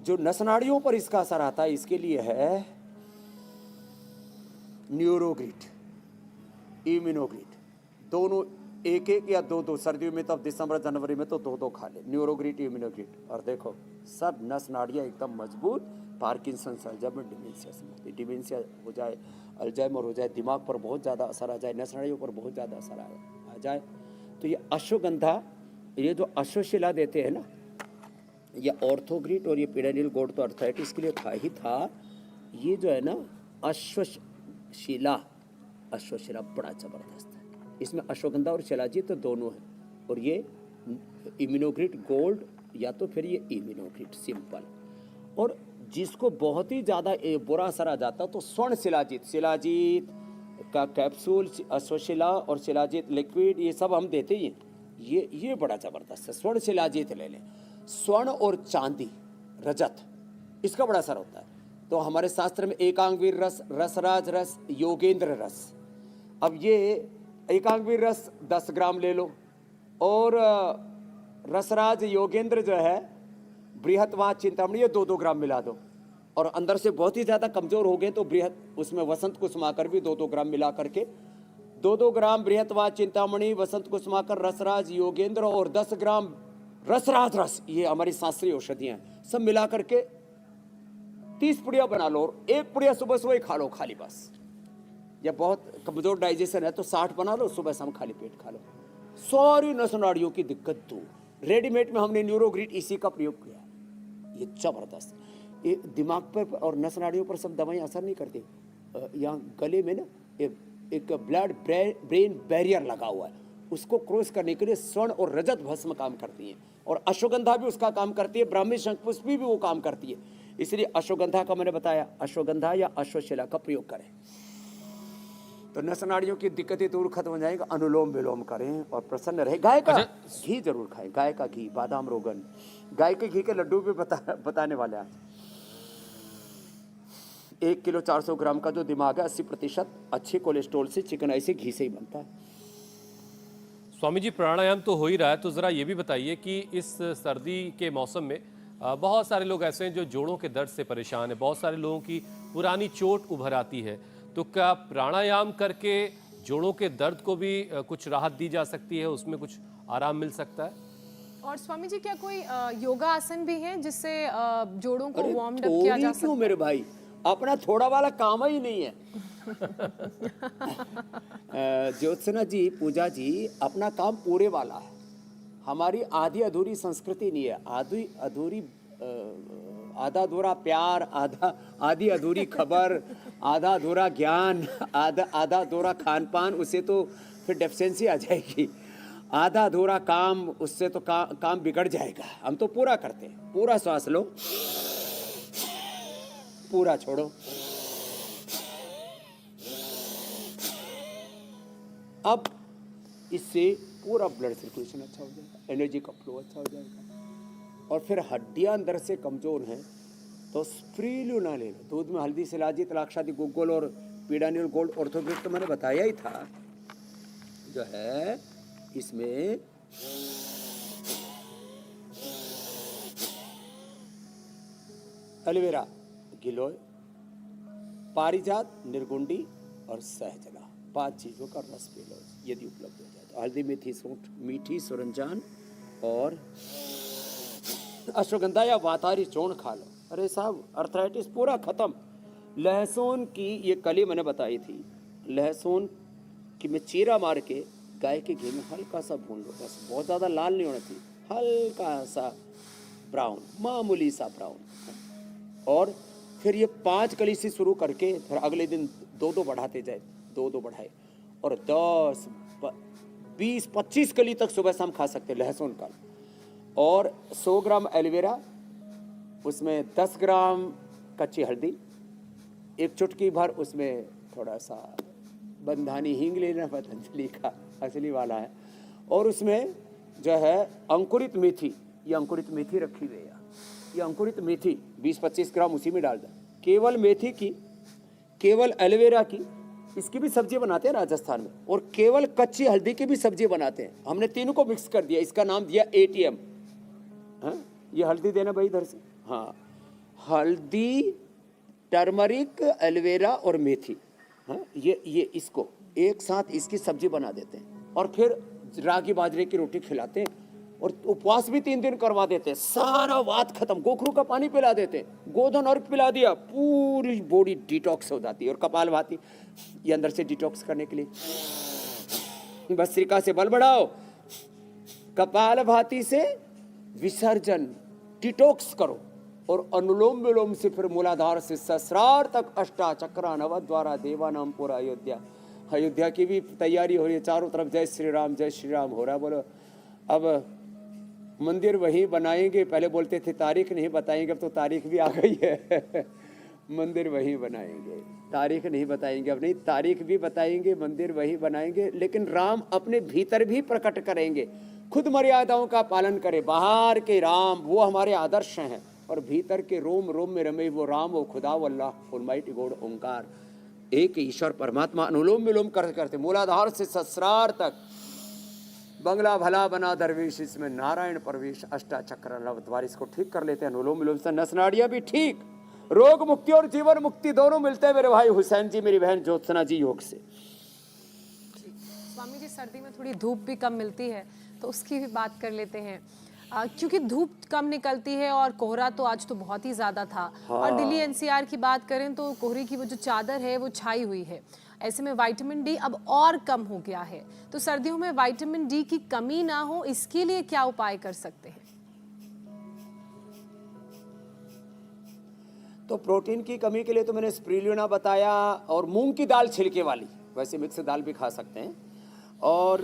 जो नस नाड़ियों पर इसका असर आता है, इसके लिए है न्यूरोग्रिड, इम्यूनोग्रिड, दोनों एक एक या दो दो, सर्दियों में तो अब दिसंबर जनवरी में तो दो दो खा ले, न्यूरोग्रिड, इम्यूनोग्रिड। और देखो सब नस नाड़ियाँ एकदम मजबूत, पार्किंसंस, अल्जाइमर, डिमेंशिया से मुक्ति। डिमेंशिया हो जाए, अल्जाइमर हो जाए, दिमाग पर बहुत ज़्यादा असर आ जाए, नस नाड़ियों पर बहुत ज़्यादा असर आ जाए, तो ये अश्वगंधा, ये जो अश्वशिला देते हैं ना, ये ऑर्थोग्रिड और ये पिडानियल गोल्ड तो अर्थराइटिस के लिए था ही था। ये जो है ना अश्वशिला बड़ा जबरदस्त है। इसमें अश्वगंधा और शिलाजीत तो दोनों हैं। और ये इम्यूनोग्रिड गोल्ड या तो फिर ये इम्यूनोग्रिड सिंपल। और जिसको बहुत ही ज़्यादा बुरा असर आ जाता तो स्वर्ण शिलाजीत, शिलाजीत का कैप्सूल, अश्वशिला और शिलाजीत लिक्विड, ये सब हम देते ही हैं। ये बड़ा ज़बरदस्त है। स्वर्ण शिलाजीत ले लें। स्वर्ण और चांदी, रजत, इसका बड़ा असर होता है। तो हमारे शास्त्र में एकांगवीर रस, रसराज रस, योगेंद्र रस। अब ये एकांगवीर रस 10 ग्राम ले लो और रसराज योगेंद्र जो है बृहत्वा चिंतामणि, ये 2-2 ग्राम मिला दो। और अंदर से बहुत ही ज़्यादा कमज़ोर हो गए तो बृहत, उसमें वसंत कुसुमाकर भी 2-2 ग्राम मिला करके, 2-2 ग्राम बृहत्वा चिंतामणि, वसंत कुसुमाकर, रसराज योगेंद्र और 10 ग्राम रसराज रस, ये हमारी शास्त्रीय औषधियाँ हैं, सब मिला करके 30 पुड़िया बना लो और 1 पुड़िया सुबह सुबह खा लो खाली बस। या बहुत कमज़ोर डाइजेशन है तो 60 बना लो, सुबह शाम खाली पेट खा लो। सारी नस नाड़ियों की दिक्कत दूर। रेडीमेड में हमने न्यूरोग्रिड इसी का प्रयोग किया। ये जबरदस्त, ये दिमाग पर और नस नाड़ियों पर सब दवाएं असर नहीं करती। यहाँ गले में ना एक ब्लड ब्रेन बैरियर लगा हुआ है, उसको क्रॉस करने के लिए स्वर्ण और रजत भस्म काम करती है। और अश्वगंधा भी उसका काम करती है, ब्राह्मी शंखपुष्पी भी वो काम करती है। इसलिए अश्वगंधा का मैंने बताया, अश्वगंधा या अश्वशिला का प्रयोग करें तो नस नाड़ियों की दिक्कतें दूर खत्म हो जाएगा। अनुलोम विलोम करें और प्रसन्न रहे। गाय का घी जरूर खाएं, गाय का घी, बादाम रोगन, गाय के घी के लड्डू भी बताने वाले आज। 1 किलो 400 ग्राम का जो दिमाग है 80% अच्छे कोलेस्ट्रॉल से, चिकनाई से, घी से ही बनता है। स्वामी जी, प्राणायाम तो हो ही रहा है, तो ज़रा ये भी बताइए कि इस सर्दी के मौसम में बहुत सारे लोग ऐसे हैं जो जोड़ों के दर्द से परेशान है, बहुत सारे लोगों की पुरानी चोट उभर आती है, तो क्या प्राणायाम करके जोड़ों के दर्द को भी कुछ राहत दी जा सकती है, उसमें कुछ आराम मिल सकता है? और स्वामी जी, क्या कोई योगा आसन भी है जिससे जोड़ों को वार्म अप थोड़ी किया जा सकता क्यों मेरे भाई, अपना थोड़ा वाला काम ही नहीं है। ज्योत्सना जी, पूजा जी, अपना काम पूरे वाला है। हमारी आधी अधूरी संस्कृति नहीं है, आधा अधूरा प्यार, आधी अधूरी खबर, आधा अधूरा ज्ञान, आधा अधूरा खान पान, उससे तो फिर डेफिशिएंसी आ जाएगी। आधा अधूरा काम, उससे तो काम बिगड़ जाएगा। हम तो पूरा करते हैं। पूरा श्वास लो, पूरा छोड़ो। अब इससे पूरा ब्लड सर्कुलेशन अच्छा हो जाएगा, एनर्जी का फ्लो अच्छा हो जाएगा। और फिर हड्डियां अंदर से कमजोर हैं तो स्प्रीलुना ले लो। दूध में हल्दी, शिलाजीत, लाक्षादी, गुग्गुल और पिडानियल गोल्ड, ऑर्थोग्रिड तो मैंने बताया ही था। जो है इसमें एलोवेरा, गिलोय, पारिजात, निर्गुंडी और सहजला, 5 चीज़ों का रस पी लो यदि उपलब्ध हो जाए तो। हल्दी, मेथी, सूंठ, मीठी, सुरंजान और अश्वगंधा या वातारी चूर्ण खा लो। अरे साहब, अर्थराइटिस पूरा खत्म। लहसुन की ये कली मैंने बताई थी, लहसुन की में चीरा मार के गाय के घी में हल्का सा भून लो, बस बहुत ज़्यादा लाल नहीं होना चाहिए, हल्का सा ब्राउन, मामूली सा ब्राउन। और फिर ये 5 कली से शुरू करके फिर अगले दिन 2-2 बढ़ाते जाए, 2-2 बढ़ाए और 10, 20, 25 कली तक सुबह शाम खा सकते लहसुन का। और 100 ग्राम एलोवेरा, उसमें 10 ग्राम कच्ची हल्दी, 1 चुटकी भर उसमें थोड़ा सा बंधानी हींग लेना, पतंजलि का असली वाला है। और उसमें जो है अंकुरित मेथी, ये अंकुरित मेथी रखी हुई है, ये अंकुरित मेथी 20-25 ग्राम उसी में डाल दें। केवल मेथी की, केवल एलोवेरा की, इसकी भी सब्जी बनाते हैं राजस्थान में, और केवल कच्ची हल्दी की भी सब्जी बनाते हैं। हमने तीनों को मिक्स कर दिया, इसका नाम दिया ATM। हाँ, ये हल्दी देना भाई इधर से। हाँ, हल्दी, टर्मरिक, एलोवेरा और मेथी। हाँ, ये इसको एक साथ इसकी सब्जी बना देते हैं और फिर रागी बाजरे की रोटी खिलाते हैं और उपवास भी 3 दिन करवा देते हैं। सारा वात खत्म, गोखरू का पानी पिला देते हैं, गोधन अर्घ पिला दिया, पूरी बॉडी डिटॉक्स हो जाती है। और कपालभाति, ये अंदर से डिटॉक्स करने के लिए भस्त्रिका से बल बढ़ाओ, कपालभाति से विसर्जन, डिटॉक्स करो, और अनुलोम विलोम से फिर मूलाधार से सहस्रार तक अष्टाचक्र नव द्वारा देवानाम पूरा अयोध्या। अयोध्या की भी तैयारी हो रही है, चारों तरफ जय श्री राम हो रहा। बोलो, अब मंदिर वहीं बनाएंगे, पहले बोलते थे तारीख नहीं बताएंगे, अब तो तारीख भी आ गई है। मंदिर वहीं बनाएंगे, तारीख नहीं बताएंगे, अब नहीं, तारीख भी बताएंगे, मंदिर वहीं बनाएंगे, लेकिन राम अपने भीतर भी प्रकट करेंगे। खुद मर्यादाओं का पालन करें, बाहर के राम वो हमारे आदर्श हैं, और भीतर के रोम रोम में रमे वो राम, वो खुदा, वो अल्लाह, ऑलमाइटी गॉड, ओंकार, एक ईश्वर परमात्मा। अनुलोम विलोम करते मूलाधार से सहस्रार तक, बंगला भला बना दरवेश, इसमें नारायण प्रवेश, अष्टाचक्र नवद्वार, इसको ठीक कर लेते हैं। अनुलोम विलोम से नस नाड़ियां भी ठीक, रोग मुक्ति और जीवन मुक्ति दोनों मिलते हैं मेरे भाई हुसैन जी, मेरी बहन ज्योत्सना जी योग से। स्वामी जी, सर्दी में थोड़ी धूप भी कम मिलती है, तो उसकी भी बात कर लेते हैं। क्योंकि धूप कम निकलती है और कोहरा तो आज तो बहुत ही ज्यादा था। और दिल्ली NCR की बात करें तो कोहरे की वो जो चादर है वो छाई हुई है। ऐसे में विटामिन डी अब और कम हो गया है, तो सर्दियों में विटामिन डी की कमी ना हो, इसके लिए क्या उपाय कर सकते हैं? तो प्रोटीन की कमी के लिए तो मैंने स्प्रुलिना बताया, और मूंग की दाल छिलके वाली, वैसे मिक्स दाल भी खा सकते हैं। और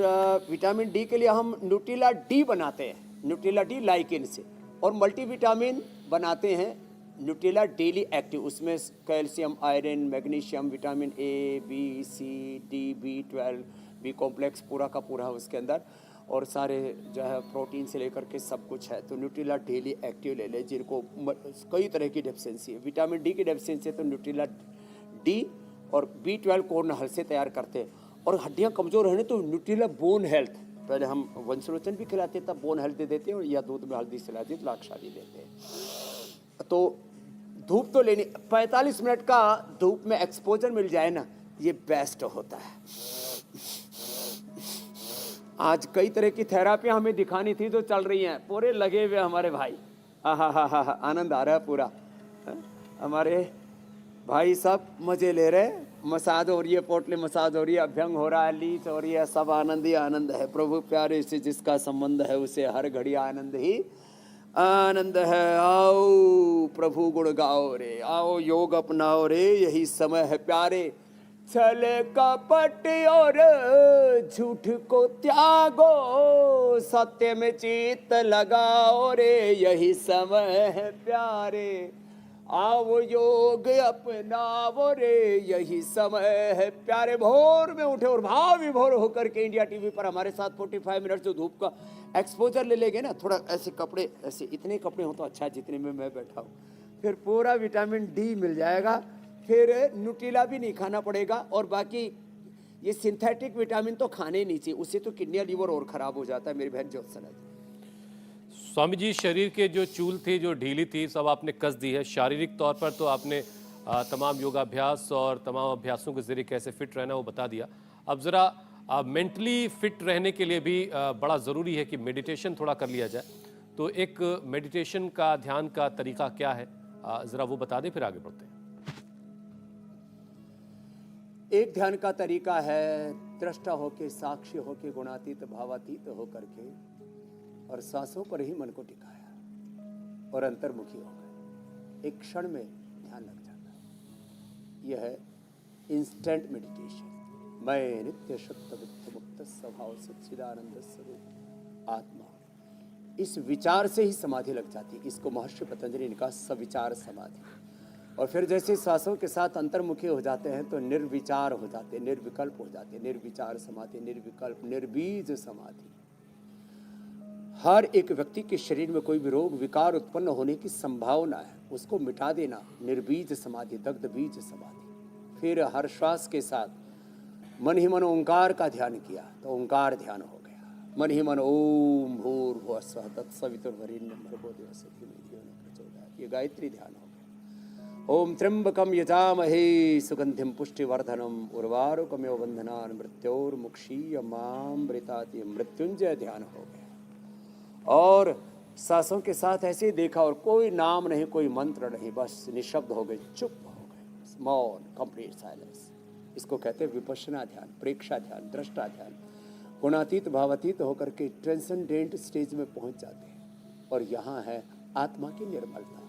विटामिन डी के लिए हम न्यूट्रिला डी बनाते हैं, न्यूट्रिला डी लाइकेन से, और मल्टीविटामिन बनाते हैं न्यूट्रिला डेली एक्टिव। उसमें calcium, iron, magnesium, vitamin A, B, C, D, B12, B complex पूरा का पूरा है उसके अंदर, और सारे जो है प्रोटीन से लेकर के सब कुछ है। तो न्यूट्रिला डेली एक्टिव ले ले, जिनको कई तरह की डेफिशिएंसी है। विटामिन डी की डेफिशिएंसी है तो न्यूट्रिला डी और B12 कॉर्न हल से तैयार करते हैं। और हड्डियाँ कमज़ोर रहने तो न्यूट्रिला बोन हेल्थ, पहले हम वंशलोचन भी खिलाते तब बोन हेल्थ दे देते हैं, या दूध में हल्दी सिलाती तो लाक्षादी देते हैं। तो धूप तो लेनी, 45 मिनट का धूप में एक्सपोजर मिल जाए ना, ये बेस्ट होता है। आज कई तरह की थेरापी हमें दिखानी थी जो चल रही हैं, पूरे लगे हुए हमारे भाई, हा, आनंद आ रहा है पूरा। हमारे भाई सब मजे ले रहे, मसाज हो रही है, पोटली मसाज हो रही है, अभ्यंग हो रहा है, लीच हो रही है, सब आनंद ही आनंद है। प्रभु प्यारे से जिसका संबंध है उसे हर घड़ी आनंद ही आनंद है। आओ प्रभु गुण गाओ रे, आओ योग अपनाओ रे, यही समय है प्यारे। छल कपट और झूठ को त्यागो, सत्य में चित्त लगाओ रे, यही समय है प्यारे। आओ योग अपनाओ रे, यही समय है प्यारे। भोर में उठे और भाव विभोर होकर के इंडिया टीवी पर हमारे साथ 45 मिनट जो धूप का एक्सपोजर ले लेंगे ना, थोड़ा ऐसे कपड़े, ऐसे इतने कपड़े हो तो अच्छा जितने में मैं बैठा हूँ, फिर पूरा विटामिन डी मिल जाएगा, फिर न्यूट्रिला भी नहीं खाना पड़ेगा। और बाकी ये सिंथेटिक विटामिन तो खाने ही नहीं चाहिए, उससे तो किडनी लीवर और खराब हो जाता है मेरी बहन ज्योत्सना जी। स्वामी जी, शरीर के जो चूल थी, जो ढीली थी, सब आपने कस दी है। शारीरिक तौर पर तो आपने तमाम योगाभ्यास और तमाम अभ्यासों के जरिए कैसे फिट रहना वो बता दिया। अब ज़रा मेंटली फिट रहने के लिए भी बड़ा ज़रूरी है कि मेडिटेशन थोड़ा कर लिया जाए। तो एक मेडिटेशन का, ध्यान का तरीका क्या है, ज़रा वो बता दें, फिर आगे बढ़ते हैं। एक ध्यान का तरीका है दृष्टा होके, साक्षी होके, गुणातीत भावातीत होकर के, और सांसों पर ही मन को टिकाया और अंतर्मुखी हो गए। एक क्षण में ध्यान लग जाता है। यह है इंस्टेंट मेडिटेशन। मैं नित्य शुद्ध बुद्ध मुक्त स्वभाव सच्चिदानंद स्वरूप आत्मा, इस विचार से ही समाधि लग जाती है। इसको महर्षि पतंजलि ने कहा सविचार समाधि। और फिर जैसे सांसों के साथ अंतर्मुखी हो जाते हैं तो निर्विचार हो जाते, निर्विकल्प हो जाते। निर्विचार समाधि, निर्विकल्प, निर्बीज समाधि। हर एक व्यक्ति के शरीर में कोई भी रोग विकार उत्पन्न होने की संभावना है, उसको मिटा देना। निर्बीज समाधि, दग्ध बीज समाधि। फिर हर श्वास के साथ मन ही मन ओंकार का ध्यान किया तो ओंकार ध्यान हो गया। मन ही मन ओम भूर्भुवः स्वः तत्सवितुर्वरेण्यं भर्गो देवस्य धीमहि धियो न प्रचोदयात्, ये गायत्री ध्यान हो गया। ओम त्र्यंबकम यजामहे सुगंधिम पुष्टिवर्धनम उर्वारुकमेव बंधनान् मृत्योर्मुक्षीयमामृतात्, मृत्युंजय ध्यान हो गया। और सांसों के साथ ऐसे देखा और कोई नाम नहीं, कोई मंत्र नहीं, बस निशब्द हो गए, चुप हो गए, मौन, कंप्लीट साइलेंस। इसको कहते हैं विपश्यना ध्यान, प्रेक्षा ध्यान, दृष्टा ध्यान। गुणातीत भावातीत होकर के ट्रांसेंडेंट स्टेज में पहुंच जाते हैं। और यहाँ है आत्मा की निर्मलता,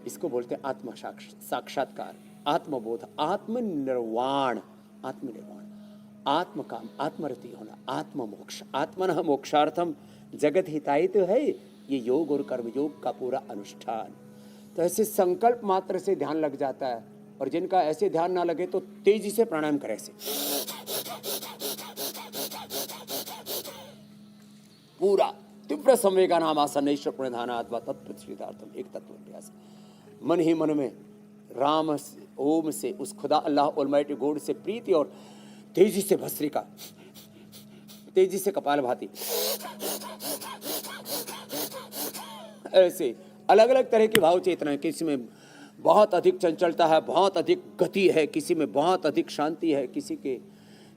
इसको बोलते हैं आत्म साक्षात्कार, आत्मबोध, आत्मनिर्वाण, आत्मनिर्वाण, आत्मकाम, आत्मरति होना, आत्ममोक्ष। आत्मनः मोक्षार्थम जगत हिताय तो है ये योग और कर्म योग का पूरा अनुष्ठान। तो ऐसे संकल्प मात्र से ध्यान लग जाता है। और जिनका ऐसे ध्यान ना लगे तो तेजी से प्राणायाम करें ऐसे पूरा तीव्र संवेगा नाम आसन प्रणधानात्मा तत्प्रतिष्ठितार्थम, एक तत्व अभ्यास। मन ही मन में राम ओम से उस खुदा अल्लाह ऑलमाइटी गॉड से प्रीति और तेजी से भस्त्रिका, तेजी से कपालभाति, ऐसे अलग अलग तरह के भाव चेतना है। किसी में बहुत अधिक चंचलता है, बहुत अधिक गति है, किसी में बहुत अधिक शांति है, किसी के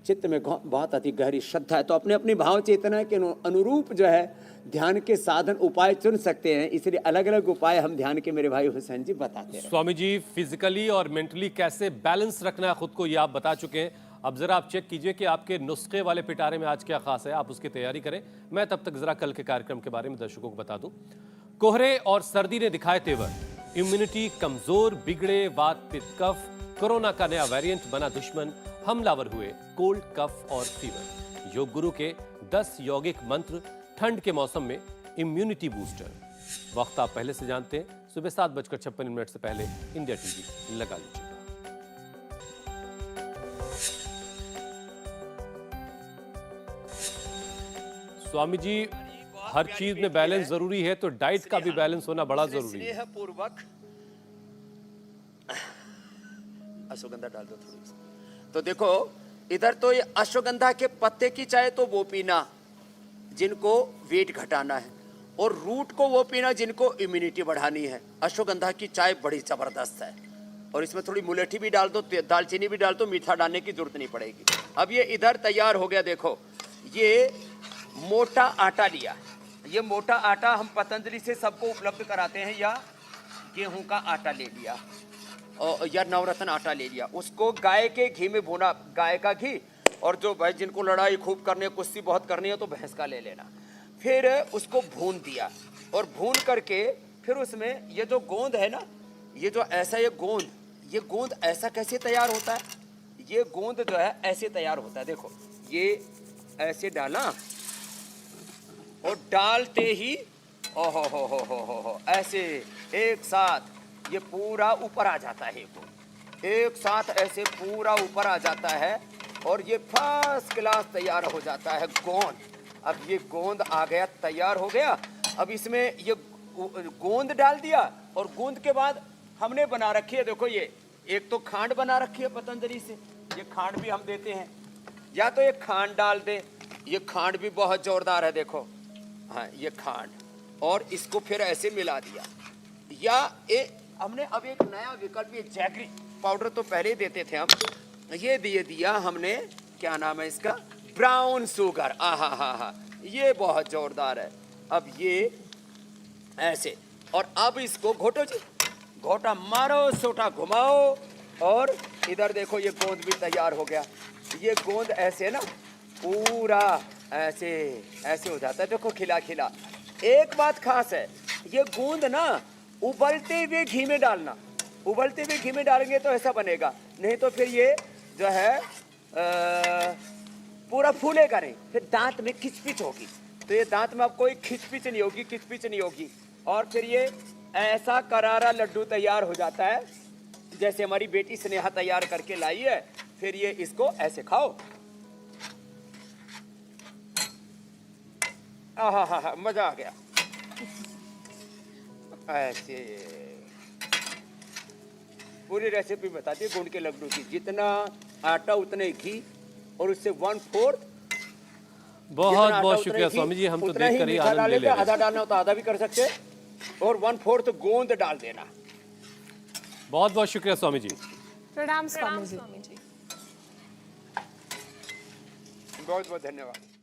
चित्त में बहुत अधिक गहरी श्रद्धा है। तो अपने अपने भाव चेतना के अनुरूप जो है ध्यान के साधन उपाय चुन सकते हैं। इसलिए अलग अलग उपाय हम ध्यान के मेरे भाई हुसैन जी बताते हैं। स्वामी जी, फिजिकली और मेंटली कैसे बैलेंस रखना है खुद को, ये आप बता चुके हैं। अब जरा आप चेक कीजिए कि आपके नुस्खे वाले पिटारे में आज क्या खास है, आप उसकी तैयारी करें। मैं तब तक जरा कल के कार्यक्रम के बारे में दर्शकों को बता दूं। कोहरे और सर्दी ने दिखाए तेवर, इम्यूनिटी कमजोर, बिगड़े वात पित्त कफ, कोरोना का नया वेरिएंट बना दुश्मन, हमलावर हुए कोल्ड कफ और फीवर। योग गुरु के 10 यौगिक मंत्र ठंड के मौसम में इम्यूनिटी बूस्टर। वक्त आप पहले से जानते हैं, सुबह 7:56 से पहले इंडिया टीवी लगा लीजिएगा। स्वामी जी, हर चीज में बैलेंस जरूरी है, तो डाइट का भी बैलेंस होना बड़ा जरूरी है। स्नेह पूर्वक अश्वगंधा डाल दो थोड़ी सी। तो देखो इधर तो ये अश्वगंधा के पत्ते की चाय तो वो पीना जिनको वेट घटाना है, और रूट को वो पीना जिनको इम्यूनिटी बढ़ानी है। अश्वगंधा की चाय बड़ी जबरदस्त है, और इसमें थोड़ी मुलेठी भी डाल दो, दालचीनी भी डाल दो, मीठा डालने की जरूरत नहीं पड़ेगी। अब ये इधर तैयार हो गया। देखो ये मोटा आटा लिया, ये मोटा आटा हम पतंजलि से सबको उपलब्ध कराते हैं, या गेहूं का आटा ले लिया या नवरत्न आटा ले लिया, उसको गाय के घी में भुना, गाय का घी। और जो भाई जिनको लड़ाई खूब करनी है, कुश्ती बहुत करनी है, तो भैंस का ले लेना। फिर उसको भून दिया, और भून करके फिर उसमें ये जो गोंद है ना, ये जो ऐसा ये गोंद ऐसा कैसे तैयार होता है? ये गोंद जो है ऐसे तैयार होता है। देखो ये ऐसे डाला, और डालते ही ओहो हो ऐसे एक साथ ये पूरा ऊपर आ जाता है। एक साथ ऐसे पूरा ऊपर आ जाता है, और ये फर्स्ट क्लास तैयार हो जाता है गोंद। अब ये गोंद आ गया, तैयार हो गया। अब इसमें ये गोंद डाल दिया, और गोंद के बाद हमने बना रखी है, देखो ये एक तो खांड बना रखी है पतंजलि से, ये खांड भी हम देते हैं, या तो ये खांड डाल दे, ये खांड भी बहुत जोरदार है। देखो हाँ ये खांड, और इसको फिर ऐसे मिला दिया। या हमने अब एक नया विकल्प, ये जैगरी पाउडर तो पहले ही देते थे हम, ये दिया हमने, क्या नाम है इसका, ब्राउन शुगर। हा ये बहुत जोरदार है। अब ये ऐसे, और अब इसको घोटो जी, घोटा मारो, सोटा घुमाओ, और इधर देखो ये गोंद भी तैयार हो गया। ये गोंद ऐसे ना पूरा ऐसे हो जाता है। देखो खिला खिला। एक बात खास है, ये गोंद ना उबलते हुए घी में डालना, उबलते हुए घी में डालेंगे तो ऐसा बनेगा, नहीं तो फिर ये जो है पूरा फूलेगा नहीं, फिर दांत में खिचपिच होगी। तो ये दांत में अब कोई खिचपिच नहीं होगी, और फिर ये ऐसा करारा लड्डू तैयार हो जाता है, जैसे हमारी बेटी स्नेहा तैयार करके लाई है। फिर ये इसको ऐसे खाओ, हाँ हाँ हाँ मजा आ गया। ऐसे पूरी रेसिपी बता दी गुड़ के लड्डू की। जितना आटा उतने घी और उससे 1/4। बहुत बहुत शुक्रिया स्वामी जी, हम तो देखकर ही आनंद ले रहे हैं। आधा डालना हो तो आधा भी कर सकते और 1/4 गोंद डाल देना। बहुत बहुत शुक्रिया स्वामी जी। प्रणाम स्वामी जी। बहुत बहुत धन्यवाद।